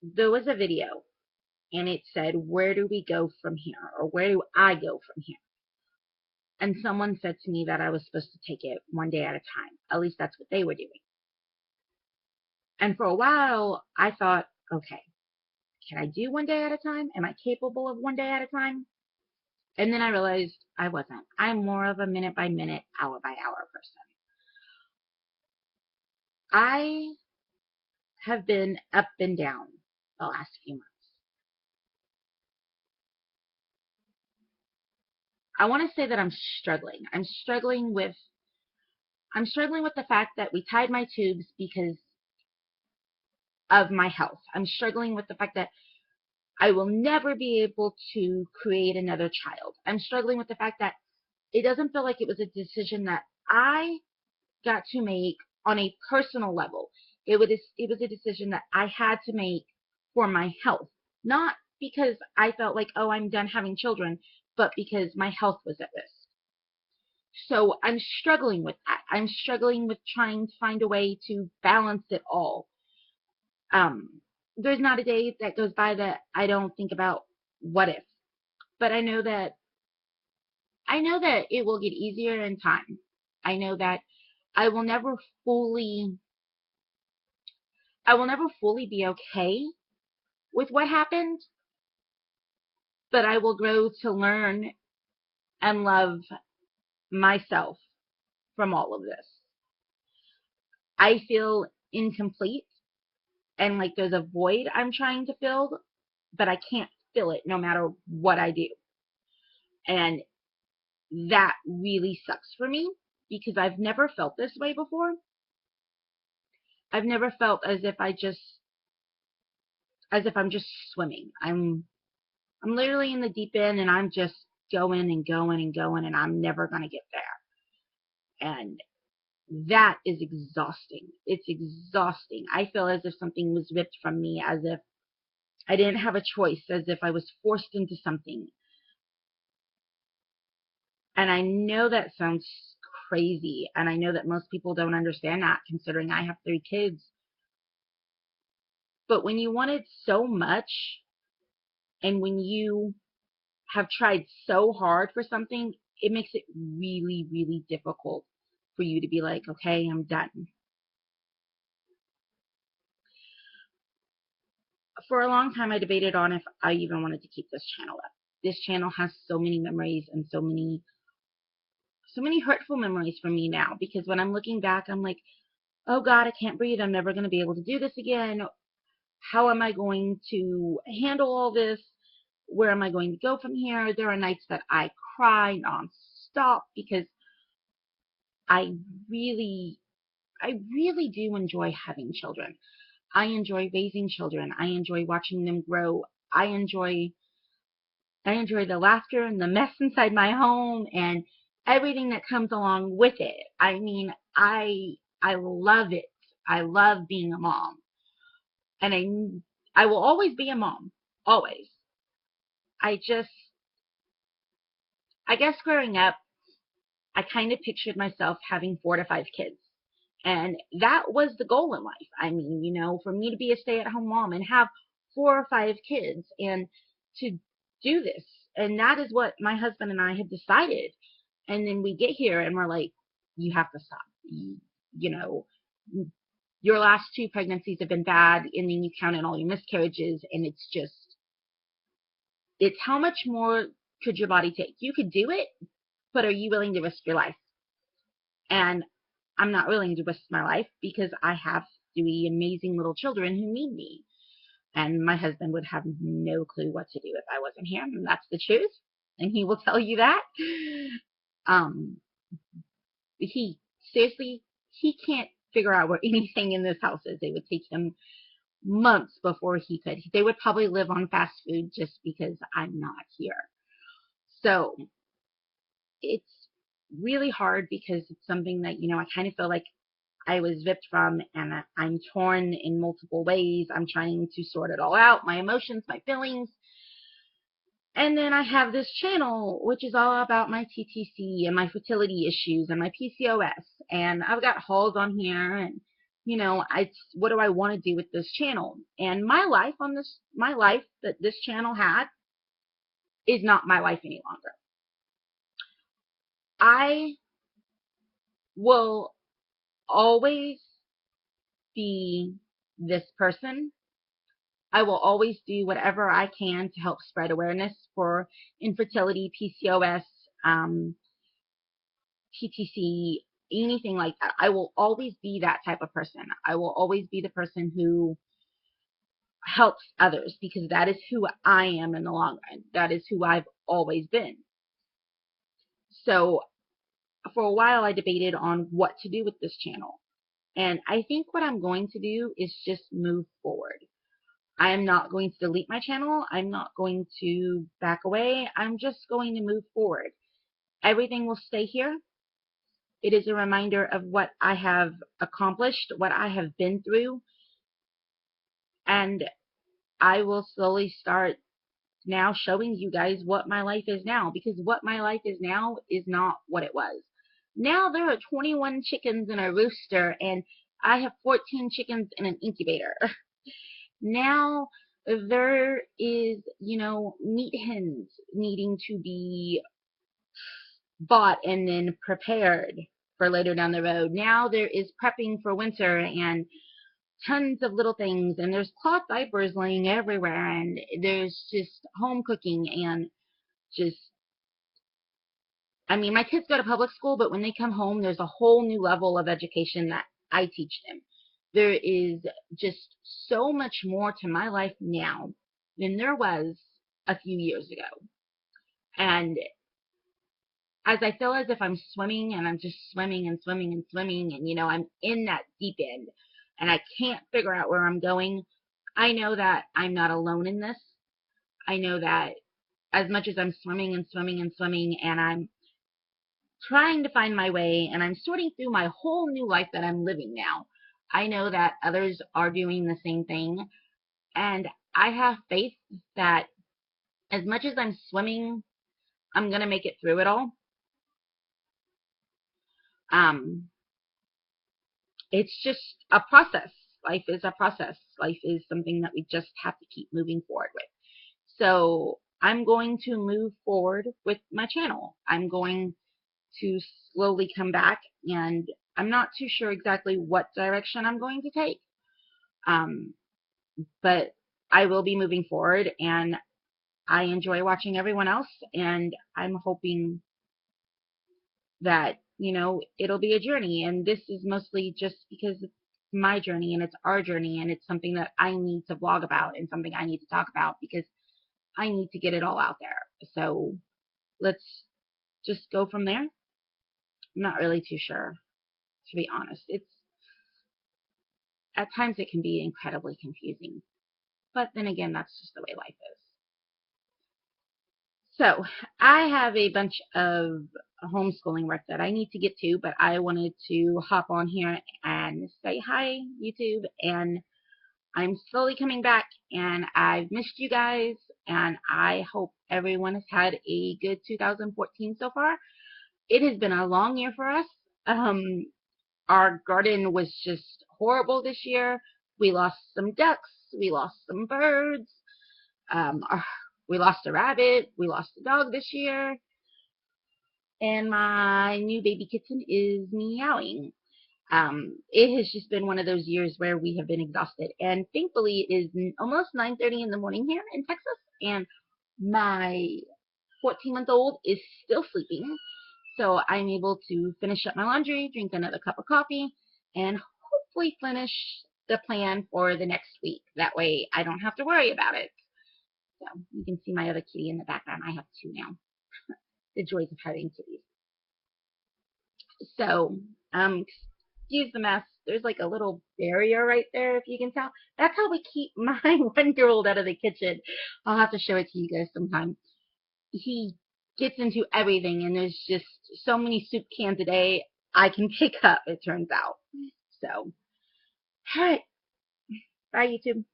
there was a video and it said, where do we go from here? Or where do I go from here? And someone said to me that I was supposed to take it one day at a time. At least that's what they were doing. And for a while, I thought, okay, can I do one day at a time? Am I capable of one day at a time? And then I realized I wasn't. I'm more of a minute by minute, hour by hour person. I have been up and down the last few months. I want to say that I'm struggling. I'm struggling with the fact that we tied my tubes because of my health. I'm struggling with the fact that I will never be able to create another child. I'm struggling with the fact that it doesn't feel like it was a decision that I got to make on a personal level. It was a decision that I had to make for my health, not because I felt like, oh, I'm done having children, but because my health was at risk. So I'm struggling with that. I'm struggling with trying to find a way to balance it all. Um, there's not a day that goes by that I don't think about what if, but I know that it will get easier in time. I know that I will never fully I will never fully be okay with what happened, but I will grow to learn and love myself from all of this. I feel incomplete and like there's a void I'm trying to fill, but I can't fill it no matter what I do. And that really sucks for me because I've never felt this way before. I've never felt as if I'm just swimming. I'm literally in the deep end and I'm just going and going and going and I'm never going to get there. And that is exhausting. It's exhausting. I feel as if something was ripped from me, as if I didn't have a choice, as if I was forced into something. And I know that sounds crazy. And I know that most people don't understand that, considering I have 3 kids. But when you want it so much, and when you have tried so hard for something, it makes it really, really difficult for you to be like, okay, I'm done. For a long time, I debated on if I even wanted to keep this channel up. This channel has so many memories and so many hurtful memories for me now, because when I'm looking back, I'm like, oh God, I can't breathe. I'm never going to be able to do this again. How am I going to handle all this? Where am I going to go from here? There are nights that I cry nonstop because I really, I really do enjoy having children. I enjoy raising children. I enjoy watching them grow. I enjoy I enjoy the laughter and the mess inside my home and everything that comes along with it. I mean, I love it. I love being a mom. And I will always be a mom. Always. I just I guess growing up, I kind of pictured myself having 4 to 5 kids. And that was the goal in life. I mean, for me to be a stay-at-home mom and have 4 or 5 kids and to do this. And that is what my husband and I had decided. And then we get here and we're like, you have to stop. You know, your last 2 pregnancies have been bad, and then you count in all your miscarriages, and it's how much more could your body take? You could do it, but are you willing to risk your life? And I'm not willing to risk my life because I have 3 amazing little children who need me. And my husband would have no clue what to do if I wasn't here, and that's the truth. And he will tell you that. Um, he seriously, he can't figure out where anything in this house is. It would take him months before he could. They would probably live on fast food just because I'm not here. So it's really hard because it's something that, I kind of feel like I was ripped from, and I'm torn in multiple ways. I'm trying to sort it all out, my emotions, my feelings. And then I have this channel, which is all about my TTC and my fertility issues and my PCOS. And I've got hauls on here and, what do I want to do with this channel? And my life that this channel had is not my life any longer. I will always be this person. I will always do whatever I can to help spread awareness for infertility, PCOS, PTC, anything like that. I will always be that type of person. I will always be the person who helps others, because that is who I am in the long run. That is who I've always been. So for a while I debated on what to do with this channel. And I think what I'm going to do is just move forward. I am not going to delete my channel. I'm not going to back away. I'm just going to move forward. Everything will stay here. It is a reminder of what I have accomplished, what I have been through. And I will slowly start now showing you guys what my life is now, because what my life is now is not what it was. Now there are 21 chickens in a rooster, and I have 14 chickens in an incubator. Now there is, meat hens needing to be bought and then prepared for later down the road. Now there is prepping for winter and tons of little things, and there's cloth diapers laying everywhere, and there's just home cooking, and just, my kids go to public school, but when they come home, there's a whole new level of education that I teach them. There is just so much more to my life now than there was a few years ago. And as I feel as if I'm swimming, and I'm just swimming and swimming and swimming, and I'm in that deep end and I can't figure out where I'm going, I know that I'm not alone in this. I know that as much as I'm swimming and swimming and swimming, and I'm trying to find my way, and I'm sorting through my whole new life that I'm living now, I know that others are doing the same thing. And I have faith that as much as I'm swimming, I'm going to make it through it all. It's just a process. Life is a process. Life is something that we just have to keep moving forward with. So I'm going to move forward with my channel. I'm going to slowly come back, and I'm not too sure exactly what direction I'm going to take. But I will be moving forward, and I enjoy watching everyone else, and I'm hoping that, it'll be a journey. And this is mostly just because it's my journey, and it's our journey, and it's something that I need to vlog about, and something I need to talk about, because I need to get it all out there. So let's just go from there. I'm not really too sure, to be honest. At times it can be incredibly confusing, but then again, that's just the way life is. So I have a bunch of homeschooling work that I need to get to, but I wanted to hop on here and say hi, YouTube, and I'm slowly coming back, and I've missed you guys, and I hope everyone has had a good 2014 so far. It has been a long year for us. Our garden was just horrible this year. We lost some ducks. We lost some birds. We lost a rabbit. We lost a dog this year. And my new baby kitten is meowing. It has just been one of those years where we have been exhausted. And thankfully, it is almost 9:30 in the morning here in Texas. And my 14-month-old is still sleeping. So I'm able to finish up my laundry, drink another cup of coffee, and hopefully finish the plan for the next week. That way I don't have to worry about it. So you can see my other kitty in the background. I have two now. The joys of having kitties. So, excuse the mess. There's like a little barrier right there, if you can tell. That's how we keep my 1-year-old out of the kitchen. I'll have to show it to you guys sometime. He gets into everything, and there's just so many soup cans a day I can pick up, it turns out. So, all right. Bye, YouTube.